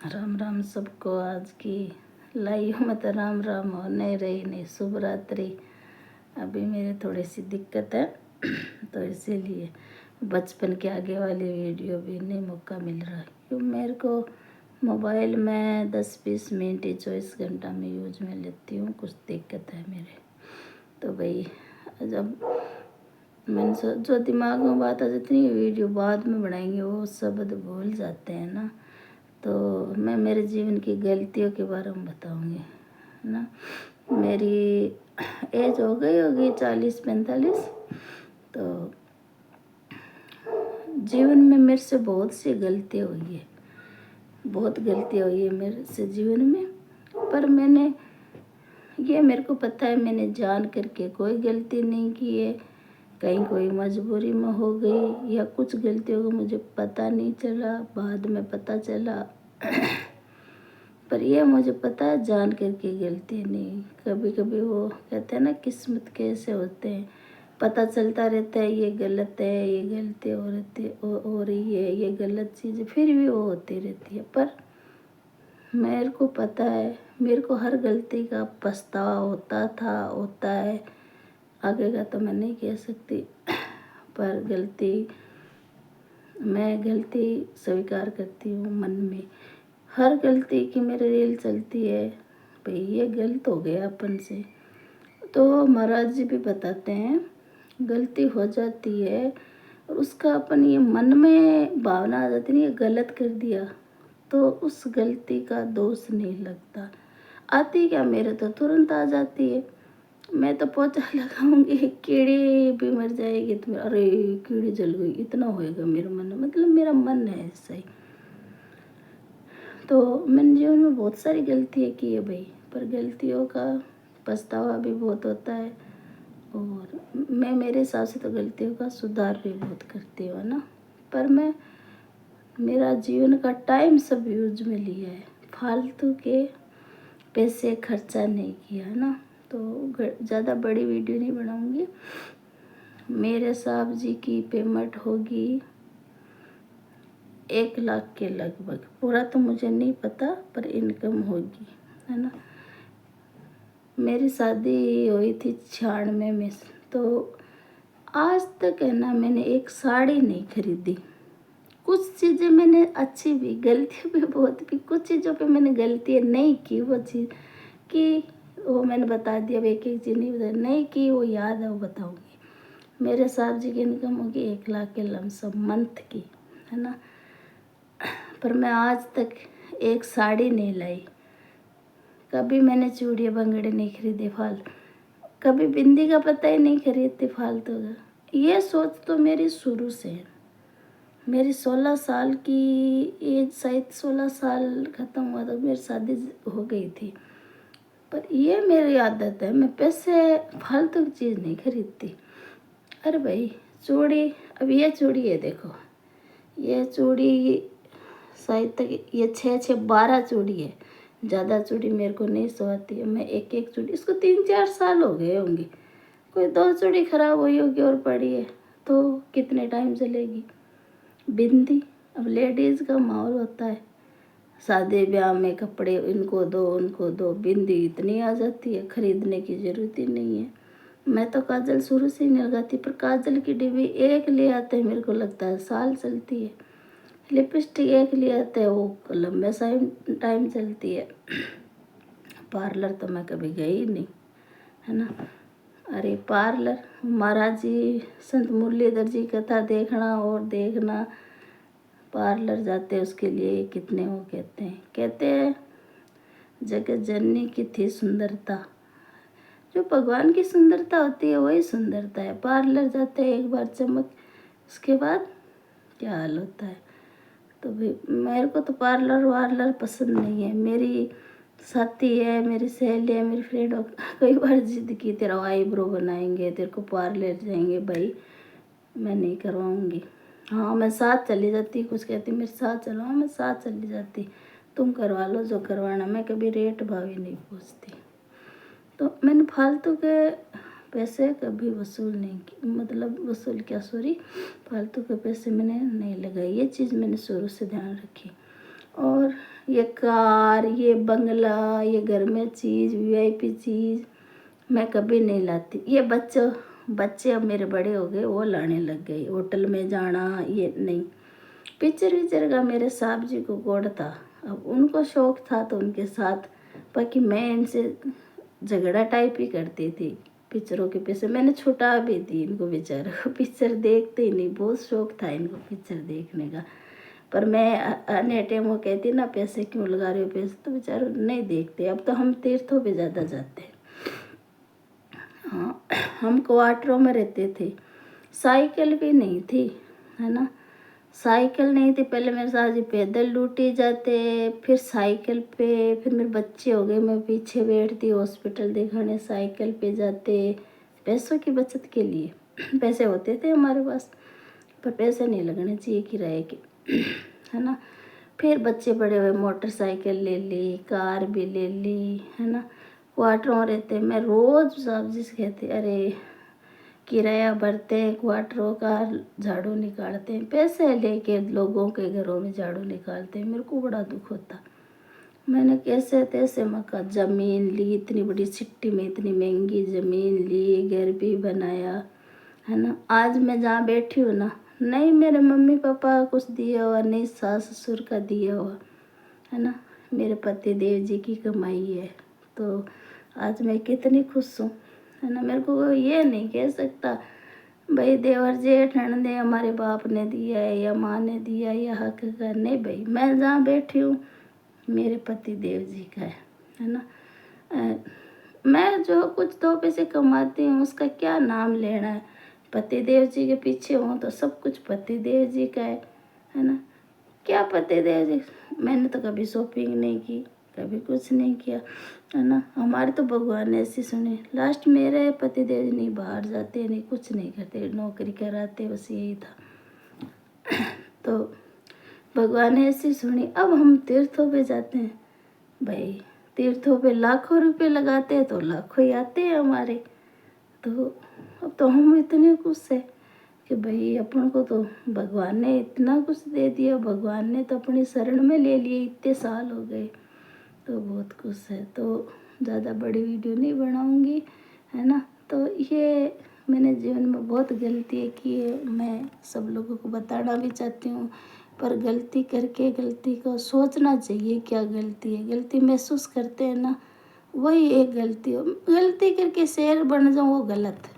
राम राम सबको। आज की लाइव में तो राम राम हो नहीं रही, नहीं शुभ रात्रि। अभी मेरे थोड़ी सी दिक्कत है तो इसीलिए बचपन के आगे वाली वीडियो भी नहीं मौका मिल रहा, क्यों मेरे को मोबाइल में 10-20 मिनट ही 24 घंटा में यूज में लेती हूँ। कुछ दिक्कत है मेरे तो भाई, जब मैंने जो दिमाग में बात आ जाती है वीडियो बाद में बनाएंगे वो शब्द भूल जाते हैं ना। तो मैं मेरे जीवन की गलतियों के बारे में बताऊंगी, है ना। मेरी एज हो गई होगी 40-45। तो जीवन में मेरे से बहुत सी गलतियाँ हुई है, बहुत गलतियाँ हुई है मेरे से जीवन में। पर मेरे को पता है मैंने जान करके कोई गलती नहीं की है। कहीं कोई मजबूरी में हो गई या कुछ गलतियों को मुझे पता नहीं चला, बाद में पता चला। पर ये मुझे पता है जान करके गलती नहीं। कभी कभी वो कहते हैं ना किस्मत कैसे होते हैं, पता चलता रहता है ये गलत है, ये गलती हो रही है, ये गलत चीज़, फिर भी वो होती रहती है। पर मेरे को पता है मेरे को हर गलती का पछतावा होता है। आगे का तो मैं नहीं कह सकती, पर मैं गलती स्वीकार करती हूँ मन में। हर गलती की मेरे रील चलती है, भाई ये गलत हो गया अपन से। तो महाराज जी भी बताते हैं गलती हो जाती है और उसका अपन ये मन में भावना आ जाती है ये गलत कर दिया, तो उस गलती का दोष नहीं लगता। आती क्या मेरे तो तुरंत आ जाती है। मैं तो पोछा लगाऊंगी कीड़ी भी मर जाएगी तो अरे कीड़ी जल गई, इतना होएगा मेरे मन में। मतलब मेरा मन है ऐसा ही। तो मैंने जीवन में बहुत सारी गलतियाँ की है भाई, पर गलतियों का पछतावा भी बहुत होता है। और मैं मेरे हिसाब से तो गलतियों का सुधार भी बहुत करती हूँ ना। पर मेरा जीवन का टाइम सब यूज में लिया है, फालतू के पैसे खर्चा नहीं किया, है ना। तो ज़्यादा बड़ी वीडियो नहीं बनाऊंगी। मेरे साहब जी की पेमेंट होगी 1 लाख के लगभग, पूरा तो मुझे नहीं पता पर इनकम होगी, है ना। मेरी शादी हुई थी 96 में। तो आज तक है ना मैंने एक साड़ी नहीं खरीदी। कुछ चीज़ें मैंने अच्छी भी, गलतियाँ भी बहुत भी, कुछ चीज़ों पे मैंने गलतियाँ नहीं की। वो चीज़ कि वो मैंने बता दिया, अब एक एक चीज़ नहीं की, वो याद है वो बताऊँगी। मेरे साहब जी की इनकम होगी 1 लाख के लमसम मंथ की, है ना। पर मैं आज तक एक साड़ी नहीं लाई, कभी मैंने चूड़ियाँ बंगड़े नहीं खरीदे फालतू, कभी बिंदी का पता ही नहीं खरीदती फालतू का। ये सोच तो मेरी शुरू से है। मेरी 16 साल की एज, शायद 16 साल ख़त्म हुआ तो मेरी शादी हो गई थी। पर ये मेरी आदत है, मैं पैसे फालतू की चीज़ नहीं खरीदती। अरे भाई चूड़ी, अब ये चूड़ी है देखो, ये चूड़ी शायद तक ये 6-6-12 चूड़ी है। ज़्यादा चूड़ी मेरे को नहीं सोती है। मैं एक एक चूड़ी, इसको 3-4 साल हो गए होंगे। कोई 2 चूड़ी खराब हुई होगी और पड़ी है तो कितने टाइम चलेगी। बिंदी, अब लेडीज़ का माहौल होता है, शादी ब्याह में कपड़े इनको दो उनको दो, बिंदी इतनी आ जाती है, खरीदने की ज़रूरत ही नहीं है। मैं तो काजल शुरू से ही नहीं लगाती, पर काजल की डिब्बी एक ले आते हैं, मेरे को लगता है साल चलती है। लिपस्टिक एक ले आते हैं, वो लंबे टाइम चलती है। पार्लर तो मैं कभी गई नहीं, है ना। अरे पार्लर, महाराज जी संत मुरलीधर जी कथा देखना और देखना, पार्लर जाते हैं उसके लिए कितने वो कहते हैं जगत जननी की थी सुंदरता। जो भगवान की सुंदरता होती है वही सुंदरता है। पार्लर जाते हैं एक बार चमक, उसके बाद क्या हाल होता है। तो भी मेरे को तो पार्लर वार्लर पसंद नहीं है। मेरी साथी है, मेरी सहेली है, मेरी फ्रेंड कई बार जिद की तेरा आईब्रो बनाएंगे, तेरे को पार्लर जाएंगे। भाई मैं नहीं करवाऊँगी। हाँ मैं साथ चली जाती, कुछ कहती मेरे साथ चलो, हाँ मैं साथ चली जाती, तुम करवा लो जो करवाना। मैं कभी रेट भाव ही नहीं पूछती। तो मैंने फालतू के पैसे कभी वसूल नहीं की, मतलब वसूल क्या, सॉरी, फालतू के पैसे मैंने नहीं लगाए। ये चीज़ मैंने शुरू से ध्यान रखी। और ये कार, ये बंगला, ये घर में चीज़, वीआईपी चीज़ मैं कभी नहीं लाती। ये बच्चे अब मेरे बड़े हो गए, वो लाने लग गए। होटल में जाना ये नहीं। पिक्चर विक्चर का मेरे साहब जी को गौड़ था, अब उनको शौक था तो उनके साथ, बाकी मैं इनसे झगड़ा टाइप ही करती थी। पिक्चरों के पैसे मैंने छुटा भी दी इनको, बेचारों को पिक्चर देखते ही नहीं, बहुत शौक था इनको पिक्चर देखने का। पर मैं अन्य टाइम वो कहती ना पैसे क्यों लगा रहे हो पैसे, तो बेचारे नहीं देखते। अब तो हम तीर्थों पे ज़्यादा जाते हैं। हाँ, हम क्वार्टरों में रहते थे, साइकिल भी नहीं थी, है ना। साइकिल नहीं थी, पहले मेरे साथ जी पैदल लूटे जाते, फिर साइकिल पे, फिर मेरे बच्चे हो गए, मैं पीछे बैठती, हॉस्पिटल दिखाने साइकिल पे जाते, पैसों की बचत के लिए। पैसे होते थे हमारे पास, पर पैसे नहीं लगने चाहिए किराए के, है ना। फिर बच्चे बड़े हुए, मोटरसाइकिल ले ली, कार भी ले ली, है ना। क्वार्टरों रहते, मैं रोज़ साहब जी से कहती, अरे किराया भरते हैं, क्वार्टरों का झाड़ू निकालते हैं, पैसे लेके लोगों के घरों में झाड़ू निकालते हैं। मेरे को बड़ा दुख होता। मैंने कैसे तैसे मकान ज़मीन ली, इतनी बड़ी सिटी में इतनी महंगी ज़मीन ली, घर भी बनाया, है ना। आज मैं जहाँ बैठी हूँ ना, नहीं मेरे मम्मी पापा कुछ दिया हुआ, नहीं सास ससुर का दिया हुआ, है ना। मेरे पति देव जी की कमाई है, तो आज मैं कितनी खुश हूँ, है ना। मेरे को ये नहीं कह सकता भाई देवर जेठ ननदे हमारे बाप ने दिया है या माँ ने दिया या हक का, नहीं भाई, मैं जहाँ बैठी हूँ मेरे पति देव जी का है ना। मैं जो कुछ दो पैसे कमाती हूँ उसका क्या नाम लेना है, पति देव जी के पीछे हूँ तो सब कुछ पति देव जी का है ना। क्या पति देव जी, मैंने तो कभी शॉपिंग नहीं की, कभी कुछ नहीं किया, है ना। हमारे तो भगवान ने ऐसी सुनी, लास्ट मेरे पति देव जी नहीं बाहर जाते, नहीं कुछ नहीं करते, नौकरी कराते, बस यही था। तो भगवान ने ऐसी सुनी। अब हम तीर्थों पे जाते हैं भाई, तीर्थों पे लाखों रुपए लगाते हैं तो लाखों ही आते हैं हमारे। तो अब तो हम इतने खुश है कि भाई अपन को तो भगवान ने इतना कुछ दे दिया, भगवान ने तो अपनी शरण में ले लिए, इतने साल हो गए, तो बहुत खुश है। तो ज़्यादा बड़ी वीडियो नहीं बनाऊंगी, है ना। तो ये मैंने जीवन में बहुत गलती की है, मैं सब लोगों को बताना भी चाहती हूँ, पर गलती करके गलती को सोचना चाहिए क्या गलती है, गलती महसूस करते हैं ना, वही एक गलती हो, गलती करके शेर बन जाऊँ वो गलत है।